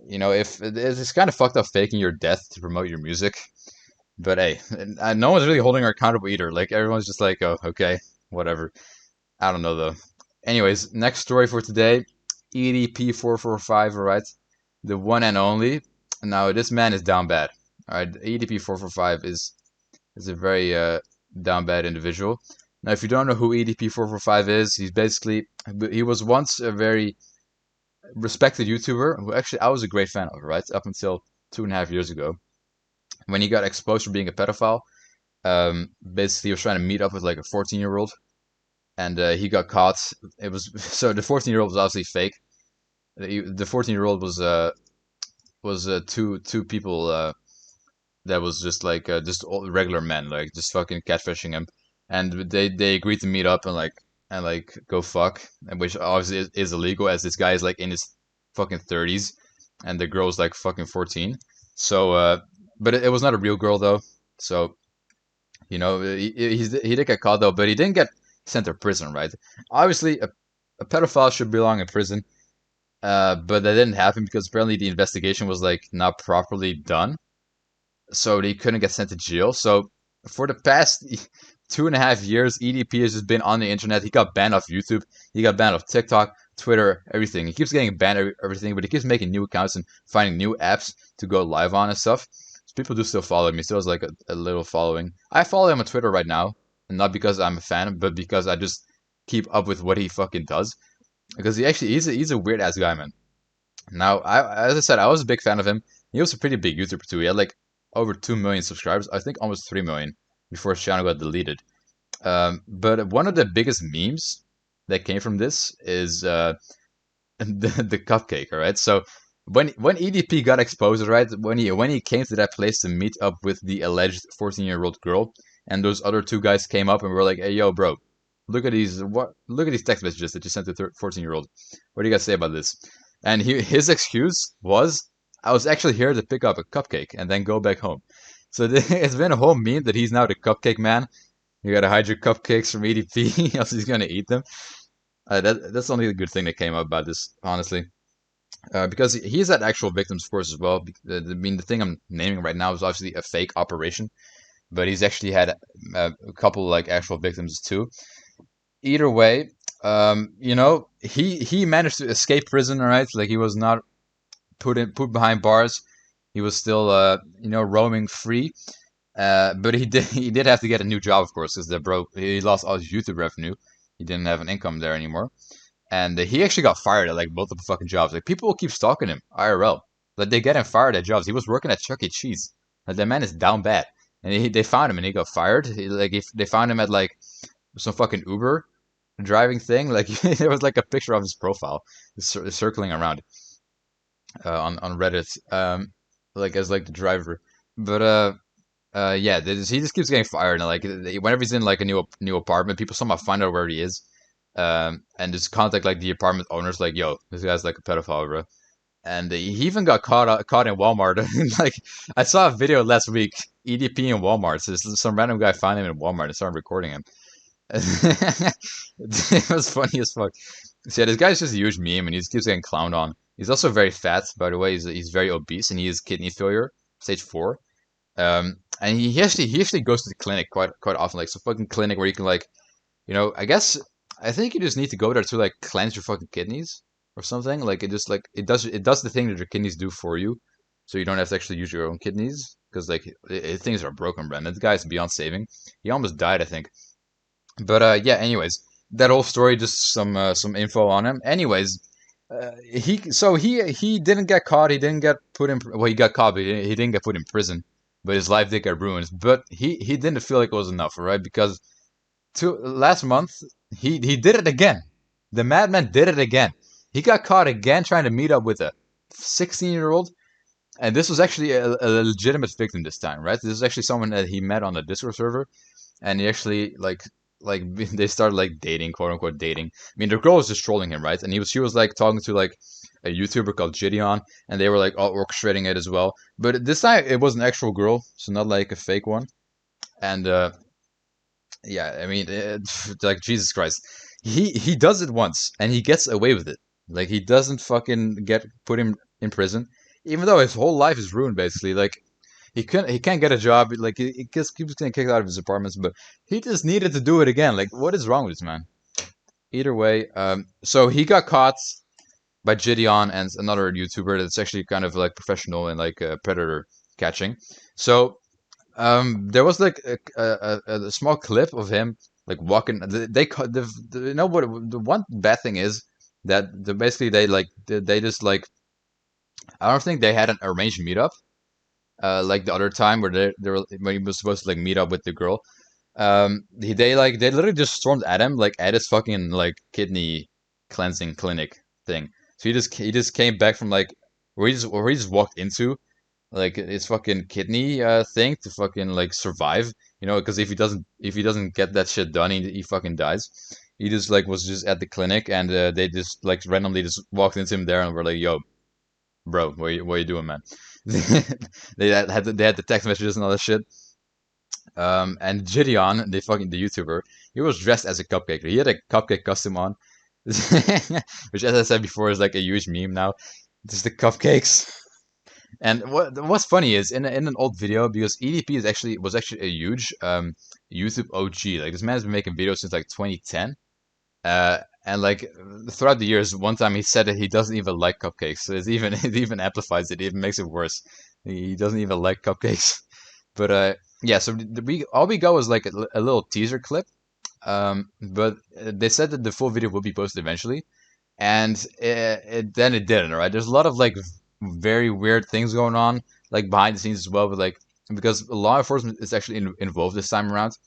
You know, if it's kind of fucked up faking your death to promote your music. But hey, no one's really holding her accountable either. Like everyone's just like, oh, okay, whatever. I don't know though. Anyways, next story for today, EDP445. All right, the one and only. Now this man is down bad. All right, EDP445 is a very down bad individual. Now, if you don't know who EDP445 is, he was once a very respected YouTuber who actually I was a great fan of, right? Up until 2.5 years ago, when he got exposed for being a pedophile. Basically, he was trying to meet up with like a 14-year-old, and he got caught. It was so the 14-year-old was obviously fake. The 14-year-old was two people that was just like just regular men, like just fucking catfishing him, and they agreed to meet up and like go fuck, and which obviously is illegal as this guy is like in his fucking 30s, and the girl's like fucking 14. So, but it was not a real girl though. So he did get caught though, but he didn't get sent to prison, right? Obviously, a pedophile should belong in prison, but that didn't happen because apparently the investigation was like not properly done, so he couldn't get sent to jail. So for the past 2.5 years, EDP has just been on the internet. He got banned off YouTube. He got banned off TikTok, Twitter, everything. He keeps getting banned everything, but he keeps making new accounts and finding new apps to go live on and stuff. So people do still follow him. He still has like a little following. I follow him on Twitter right now, and not because I'm a fan, but because I just keep up with what he fucking does. Because he's a weird ass guy, man. Now, as I said, I was a big fan of him. He was a pretty big YouTuber too. He had like over 2 million subscribers. I think almost 3 million before his channel got deleted. But one of the biggest memes that came from this is the cupcake. All right, so when EDP got exposed, right, when he came to that place to meet up with the alleged 14-year-old girl, and those other two guys came up and were like, "Hey, yo, bro, look at these text messages that you sent to 14-year-old. What do you guys say about this?" And his excuse was, "I was actually here to pick up a cupcake and then go back home." So it's been a whole meme that he's now the cupcake man. You gotta hide your cupcakes from EDP, else he's gonna eat them. That's only the good thing that came up about this, honestly. because he's had actual victims, of course, as well. I mean, the thing I'm naming right now is obviously a fake operation, but he's actually had a couple like actual victims too. Either way, he managed to escape prison, all right? Like he was not put behind bars. He was still roaming free. But he did have to get a new job, of course, because he lost all his YouTube revenue. He didn't have an income there anymore, and he actually got fired at like multiple fucking jobs. Like people will keep stalking him IRL. Like they get him fired at jobs. He was working at Chuck E. Cheese. Like that man is down bad, and they found him and he got fired. They found him at like some fucking Uber driving thing. Like there was like a picture of his profile circling around on Reddit, like as like the driver. But yeah, he just keeps getting fired, and like whenever he's in like a new apartment, people somehow find out where he is, and just contact like the apartment owners, like, "Yo, this guy's like a pedophile, bro." And he even got caught in Walmart. Like I saw a video last week, EDP in Walmart. So some random guy found him in Walmart and started recording him. It was funny as fuck. So yeah, this guy's just a huge meme, and he just keeps getting clowned on. He's also very fat, by the way. He's very obese, and he has kidney failure, stage 4. And he actually goes to the clinic quite often, like some fucking clinic where you can like, I think you just need to go there to like cleanse your fucking kidneys or something. Like it does the thing that your kidneys do for you, so you don't have to actually use your own kidneys because like things are broken, Brandon. The guy's beyond saving. He almost died, I think. But yeah. Anyways, that whole story, just some info on him. Anyways, he didn't get caught. He didn't get put in. Well, he got caught, but he didn't get put in prison. But his life did get ruined. But he didn't feel like it was enough, right? Because last month he did it again. The madman did it again. He got caught again trying to meet up with a 16-year-old, and this was actually a legitimate victim this time, right? This is actually someone that he met on the Discord server, and he actually like they started like dating, quote unquote dating. I mean, the girl was just trolling him, right? And she was like talking to like a YouTuber called Gideon, and they were like all orchestrating it as well. But this time it was an actual girl, so not like a fake one. And yeah, I mean, like Jesus Christ, he does it once and he gets away with it. Like he doesn't fucking get put him in prison, even though his whole life is ruined basically. Like he can't get a job. Like he just keeps getting kicked out of his apartments, but he just needed to do it again. Like what is wrong with this man? Either way, so he got caught by Gideon and another YouTuber that's actually kind of like professional in like predator catching. So there was like a small clip of him like walking. You know what? The one bad thing is that basically they just like I don't think they had an arranged meetup like the other time where they were when he was supposed to like meet up with the girl. They literally just stormed at him like at his fucking like kidney cleansing clinic thing. So he just came back from like where he just walked into like his fucking kidney thing to fucking like survive, because if he doesn't get that shit done, he fucking dies. He just like was just at the clinic, and they just like randomly just walked into him there and were like, "Yo, bro, what you doing, man?" They had the text messages and all that shit. And Gideon, the YouTuber, he was dressed as a cupcake. He had a cupcake costume on, which, as I said before, is like a huge meme now. Just the cupcakes. And what's funny is in an old video, because EDP was actually a huge YouTube OG. Like this man has been making videos since like 2010. And like throughout the years, one time he said that he doesn't even like cupcakes. So it even amplifies it. It even makes it worse. He doesn't even like cupcakes. But yeah. So all we got was like a little teaser clip. But they said that the full video will be posted eventually, and then it didn't. Right? There's a lot of like very weird things going on, like behind the scenes as well. But like because law enforcement is actually involved this time around,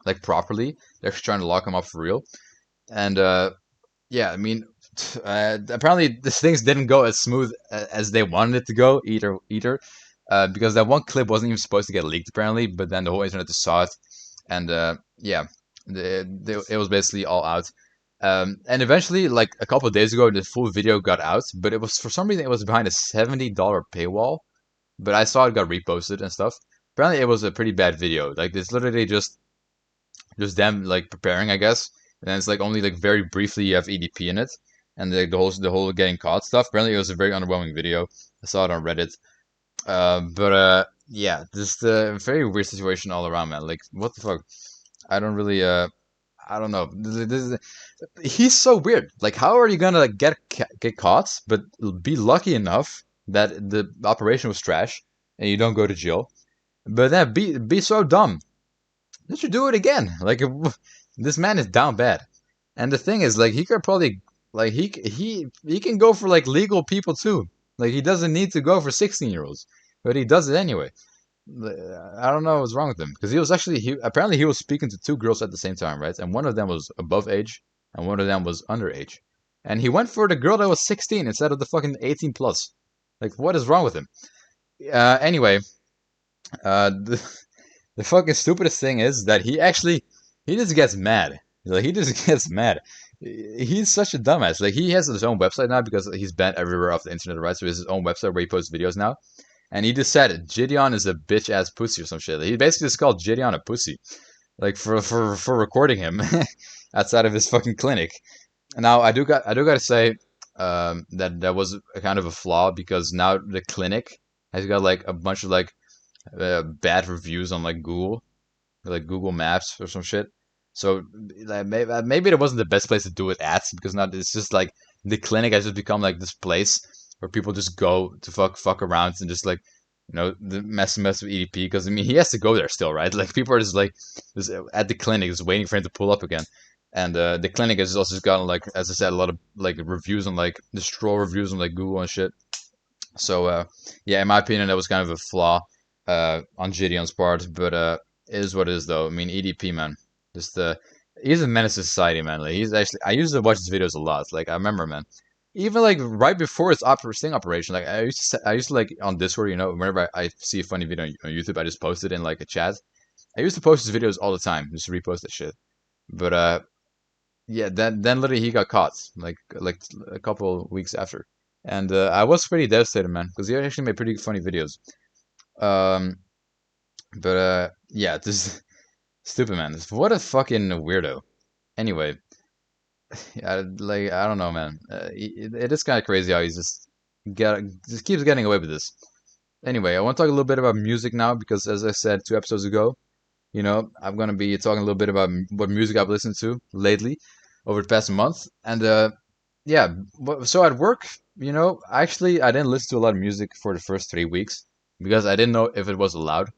like properly, they're actually trying to lock him up for real. And yeah, I mean, apparently these things didn't go as smooth as they wanted it to go either, because that one clip wasn't even supposed to get leaked apparently, but then the whole internet just saw it, and yeah, it was basically all out. And eventually, like a couple of days ago, the full video got out, but it was for some reason it was behind a $70 paywall. But I saw it got reposted and stuff. Apparently, it was a pretty bad video. Like it's literally just them like preparing, I guess. And then it's like only like very briefly you have EDP in it. and the whole getting caught stuff. Apparently, it was a very underwhelming video. I saw it on Reddit. But yeah, just a very weird situation all around, man. Like, what the fuck? I don't really I don't know. He's so weird. Like, how are you gonna like get caught, but be lucky enough that the operation was trash and you don't go to jail? But then be so dumb that you do it again. Like, this man is down bad. And the thing is, like, he could probably like he can go for like legal people too. Like, he doesn't need to go for 16-year-olds, but he does it anyway. I don't know what's wrong with him because he apparently he was speaking to two girls at the same time, right? And one of them was above age and one of them was underage. And he went for the girl that was 16 instead of the fucking 18 plus. Like, what is wrong with him? Anyway, the fucking stupidest thing is that he just gets mad. Like, he just gets mad. He's such a dumbass. Like, he has his own website now because he's banned everywhere off the internet, right? So he has his own website where he posts videos now. And he just said Gideon is a bitch ass pussy or some shit. He basically just called Gideon a pussy, like for recording him outside of his fucking clinic. Now I do gotta say that was a kind of a flaw because now the clinic has got like a bunch of like bad reviews on like Google Maps or some shit. So like, maybe it wasn't the best place to do it at because now it's just like the clinic has just become like this place where people just go to fuck around and just like mess with EDP because I mean he has to go there still, right? Like people are just at the clinic just waiting for him to pull up again. And the clinic has also just gotten like, as I said, a lot of like reviews on like the straw reviews on like Google and shit. So yeah, in my opinion, that was kind of a flaw on Gideon's part, but it is what it is though. I mean, EDP man, just he's a menace to society, man. Like he's actually I used to watch his videos a lot. Like I remember, man, even like right before his sting operation, like I used to like on Discord, whenever I see a funny video on YouTube, I just post it in like a chat. I used to post his videos all the time, just to repost that shit. But yeah, then literally he got caught like a couple weeks after, and I was pretty devastated, man, because he actually made pretty funny videos. Um, but yeah, this stupid man. What a fucking weirdo. Anyway, yeah, like I don't know, man. It is kind of crazy how he's just keeps getting away with this. Anyway, I want to talk a little bit about music now because, as I said 2 episodes ago, I'm gonna be talking a little bit about what music I've listened to lately over the past month, and yeah. So at work, actually, I didn't listen to a lot of music for the first 3 weeks because I didn't know if it was allowed,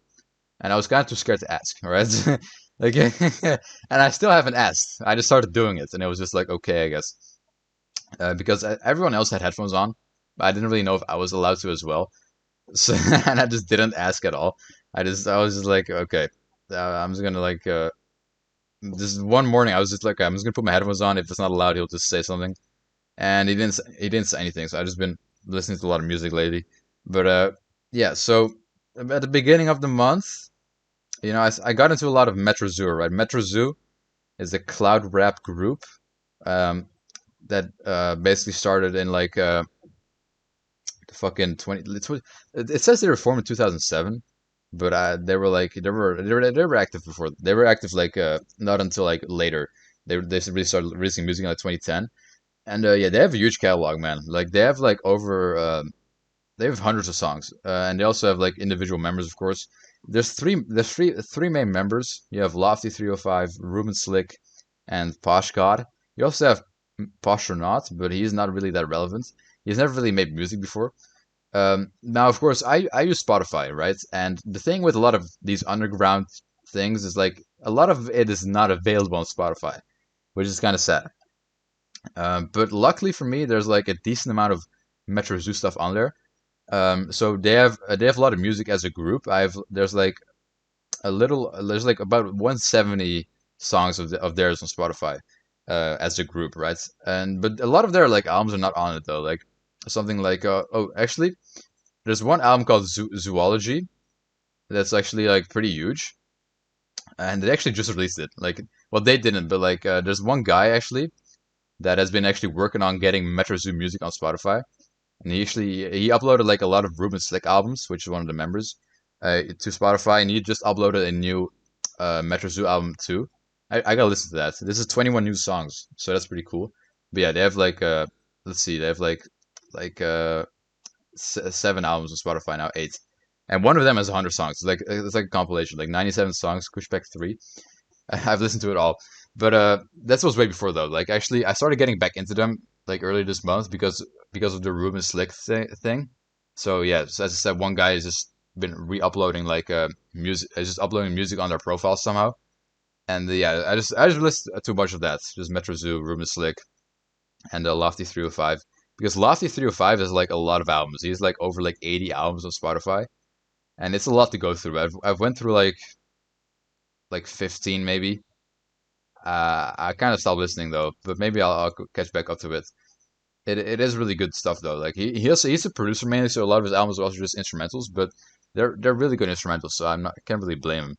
and I was kind of too scared to ask. Right, like, and I still haven't asked. I just started doing it, and it was just like, okay, I guess, because everyone else had headphones on, but I didn't really know if I was allowed to as well. So, and I just didn't ask at all. I was just like, okay, I'm just gonna like, this one morning I was just like, I'm just gonna put my headphones on. If it's not allowed, he'll just say something. And he didn't say anything. So I just been listening to a lot of music lately. But yeah. So at the beginning of the month, I got into a lot of Metro Zoo. Right, Metro Zoo is a cloud rap group um, that basically started in like the fucking 20. It says they were formed in 2007, but they were like they were active before. They were active like not until like later. They really started releasing music in like 2010. And yeah, they have a huge catalog, man. Like they have like over they have hundreds of songs, and they also have like individual members, of course. There's three main members. You have Lofty 305, Ruben Slick, and Posh God. You also have Postronaut, but he's not really that relevant. He's never really made music before. Now, of course, I use Spotify, right? And the thing with a lot of these underground things is like a lot of it is not available on Spotify, which is kind of sad. But luckily for me, there's like a decent amount of Metro Zoo stuff on there. So they have a lot of music as a group. There's like about 170 songs of theirs on Spotify as a group, right? And but a lot of their like albums are not on it though. Like something like actually, there's one album called Zoology that's actually like pretty huge, and they actually just released it. Like, well, they didn't, but like there's one guy actually that has been actually working on getting Metro Zoo music on Spotify. And he uploaded like a lot of Ruben Slick albums, which is one of the members, to Spotify, and he just uploaded a new Metro Zoo album too. I gotta listen to that. This is 21 new songs, so that's pretty cool. But yeah, they have like let's see, they have like 7 albums on Spotify now, 8, and one of them has 100 songs. It's like a compilation, like 97 songs, Pushback 3. I've listened to it all, but that was way before though. Like actually, I started getting back into them like earlier this month because of the Ruben Slick thing. So yeah, so as I said, one guy has just been re-uploading like music, just uploading music on their profile somehow. And yeah, I just listened to a bunch of that, just Metro Zoo, Ruben Slick, and Lofty 305. Because Lofty 305 has like a lot of albums. He's like over like 80 albums on Spotify, and it's a lot to go through. I've went through like 15 maybe. I kind of stopped listening though, but maybe I'll catch back up to it. It is really good stuff though. Like he's a producer mainly, so a lot of his albums are also just instrumentals, but they're really good instrumentals. So can't really blame him.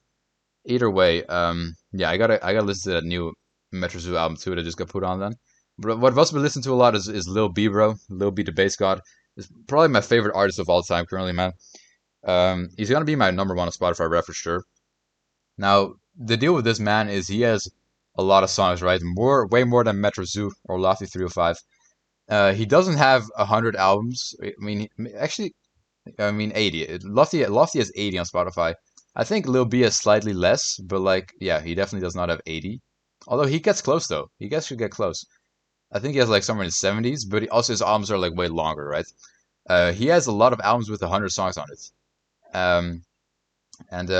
Either way, yeah, I gotta listen to that new Metro Zoo album too that just got put on then. But what I've also been listening to a lot is Lil B, bro. Lil B, the bass god, is probably my favorite artist of all time currently, man. He's gonna be my number one on Spotify rap for sure. Now, the deal with this man is he has a lot of songs, right? Way more than Metro Zoo or Lofty 305. He doesn't have 100 albums. I mean, actually, I mean 80. Lofty has 80 on Spotify. I think Lil B has slightly less, but like, yeah, he definitely does not have 80. Although he gets close though. He gets should get close. I think he has like somewhere in the 70s, but also his albums are like way longer, right? He has a lot of albums with 100 songs on it. Um, and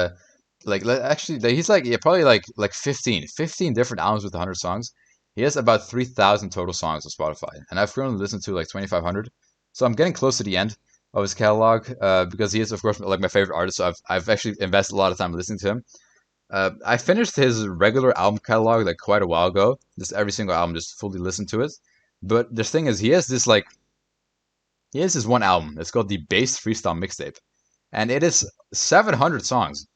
actually he's like, yeah, probably like 15 different albums with 100 songs. He has about 3,000 total songs on Spotify, and I've currently listened to like 2,500. So I'm getting close to the end of his catalog, because he is of course like my favorite artist. So I've actually invested a lot of time listening to him. I finished his regular album catalog like quite a while ago. Just every single album, just fully listened to it. But the thing is, he has this one album. It's called the Bass Freestyle Mixtape, and it is 700 songs,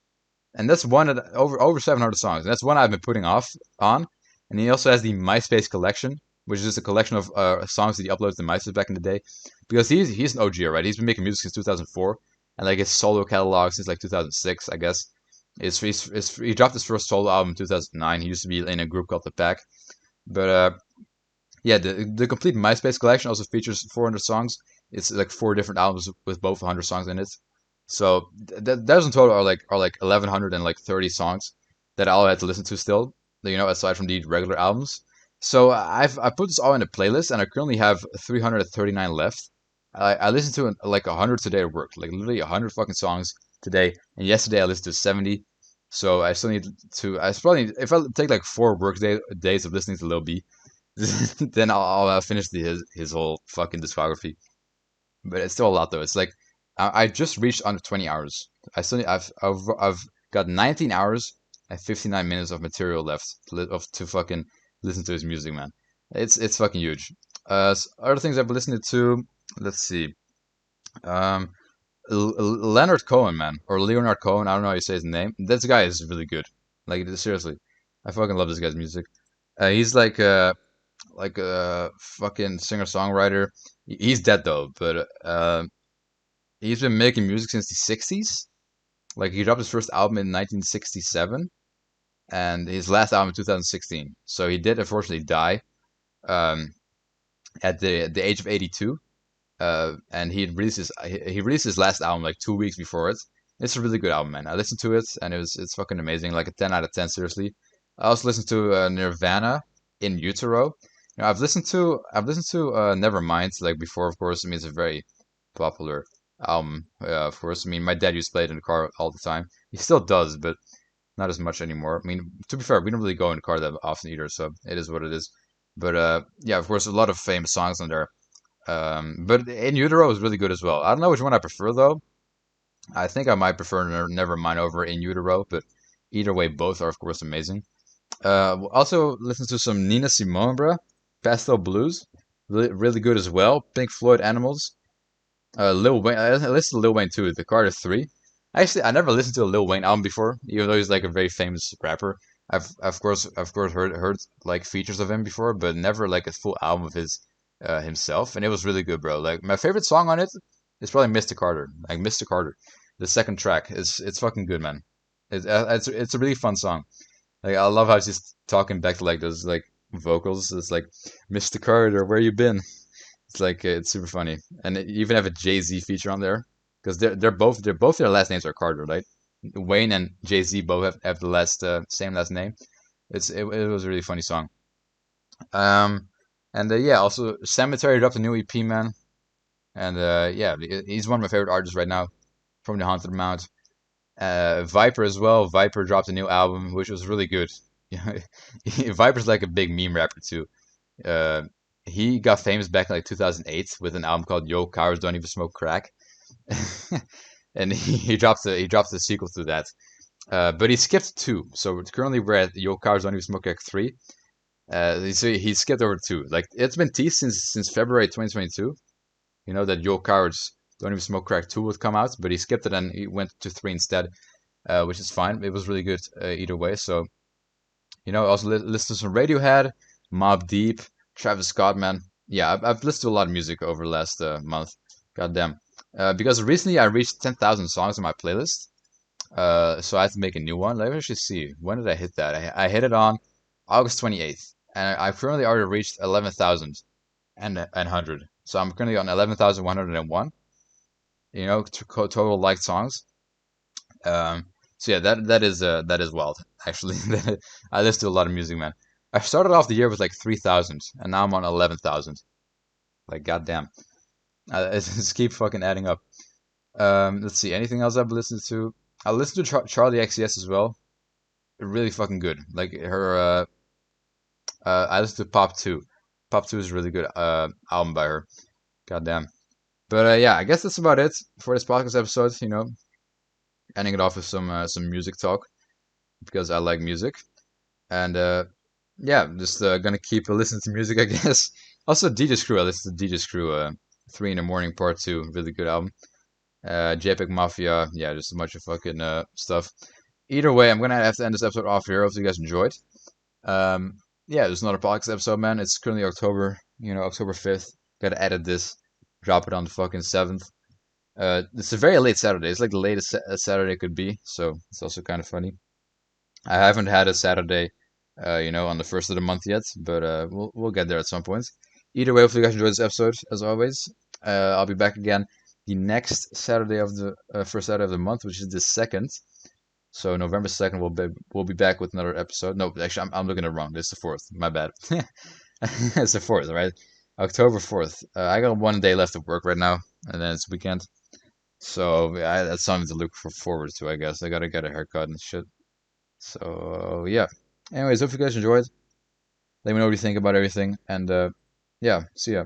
and that's one of over 700 songs. And that's one I've been putting off on. And he also has the MySpace collection, which is just a collection of songs that he uploaded to MySpace back in the day. Because he's an OG, right? He's been making music since 2004, and like his solo catalog since like 2006, I guess. He dropped his first solo album in 2009. He used to be in a group called The Pack, but yeah, the complete MySpace collection also features 400 songs. It's like 4 different albums with both 100 songs in it. So those in total are like 1,130 songs that I all had to listen to still. Aside from the regular albums. So I put this all in a playlist, and I currently have 339 left. I listened to like 100 today at work, like literally 100 fucking songs today. And yesterday I listened to 70. So I still need to. I probably if I take like 4 days of listening to Lil B, then I'll finish his whole fucking discography. But it's still a lot though. It's like I just reached under 20 hours. I've got 19 hours and 59 minutes of material left to fucking listen to his music, man. It's fucking huge. Other things I've been listening to. Let's see. Um, Leonard Cohen, man, or Leonard Cohen. I don't know how you say his name. This guy is really good. Like seriously, I fucking love this guy's music. He's like a fucking singer songwriter. He's dead though, but he's been making music since the 60s. Like he dropped his first album in 1967, and his last album in 2016. So he did unfortunately die um, at the age of 82. And he released his last album like 2 weeks before it. It's a really good album, man. I listened to it, and it's fucking amazing, like a 10 out of 10, seriously. I also listened to Nirvana in Utero. I've listened to Nevermind like before, of course. I mean, it's a very popular album, of course. I mean, my dad used to play it in the car all the time. He still does, but not as much anymore. I mean, to be fair, we don't really go in the car that often either, so it is what it is. But yeah, of course, a lot of famous songs on there. But In Utero is really good as well. I don't know which one I prefer though. I think I might prefer Nevermind over In Utero, but either way, both are of course amazing. Also listen to some Nina Simone, bruh. Pastel Blues, really good as well. Pink Floyd, Animals. Lil Wayne. I listened to Lil Wayne too. The Carter 3. Actually, I never listened to a Lil Wayne album before, even though he's like a very famous rapper. I've of course heard like features of him before, but never like a full album of his himself, and it was really good, bro. Like my favorite song on it is probably Mr. Carter. Like Mr. Carter, the second track is it's fucking good, man. It's a really fun song. Like I love how he's just talking back to like those like vocals. It's like Mr. Carter, where you been? It's like it's super funny, and you even have a Jay-Z feature on there because they're both their last names are Carter, right? Wayne and Jay-Z both have the last same last name. It was a really funny song. Um, and yeah, also Cemetery dropped a new EP, man, and yeah, he's one of my favorite artists right now from the Haunted Mount. Viper as well. Viper dropped a new album, which was really good. Viper's like a big meme rapper too. Uh, he got famous back in like 2008 with an album called Yo Cowards Don't Even Smoke Crack, and he dropped the sequel to that. But he skipped two, so currently we're at Yo Cowards Don't Even Smoke Crack 3. So he skipped over two. Like it's been teased since February 2022. You know that Yo Cowards Don't Even Smoke Crack 2 would come out, but he skipped it and he went to 3 instead, which is fine. It was really good either way. So also listen to some Radiohead, Mobb Deep, Travis Scott, man. Yeah, I've listened to a lot of music over the last month. Goddamn. Because recently I reached 10,000 songs on my playlist. So I had to make a new one. Let me actually see. When did I hit that? I hit it on August 28th. And I've currently already reached 11,000 and 100. So I'm currently on 11,101, total liked songs. Um, so yeah, that is wild. Actually, I listen to a lot of music, man. I started off the year with like 3,000, and now I'm on 11,000. Like, goddamn, it just keep fucking adding up. Let's see, anything else I've listened to? I listened to Charlie XCS as well. Really fucking good. Like her, I listened to Pop Two. Pop Two is a really good album by her. Goddamn. But yeah, I guess that's about it for this podcast episode. Ending it off with some music talk because I like music. And yeah, just gonna keep listening to music, I guess. Also, DJ Screw. I listened to DJ Screw 3 in the Morning Part 2. Really good album. JPEG Mafia. Yeah, just a bunch of fucking stuff. Either way, I'm gonna have to end this episode off here. Hopefully, you guys enjoyed. Um, yeah, there's another podcast episode, man. It's currently October, October 5th. Gotta edit this, drop it on the fucking 7th. It's a very late Saturday. It's like the latest Saturday could be, so it's also kind of funny. I haven't had a Saturday, on the first of the month yet, but we'll get there at some point. Either way, hopefully you guys enjoyed this episode. As always, I'll be back again the next Saturday of the first Saturday of the month, which is the 2nd. So November 2nd, we'll be back with another episode. No, actually, I'm looking at it wrong. It's the 4th. My bad. It's the 4th, right? October 4th. I got 1 day left of work right now, and then it's weekend. So that's something to look forward to, I guess. I gotta get a haircut and shit. So yeah. Anyways, hope you guys enjoyed. Let me know what you think about everything, and yeah, see ya.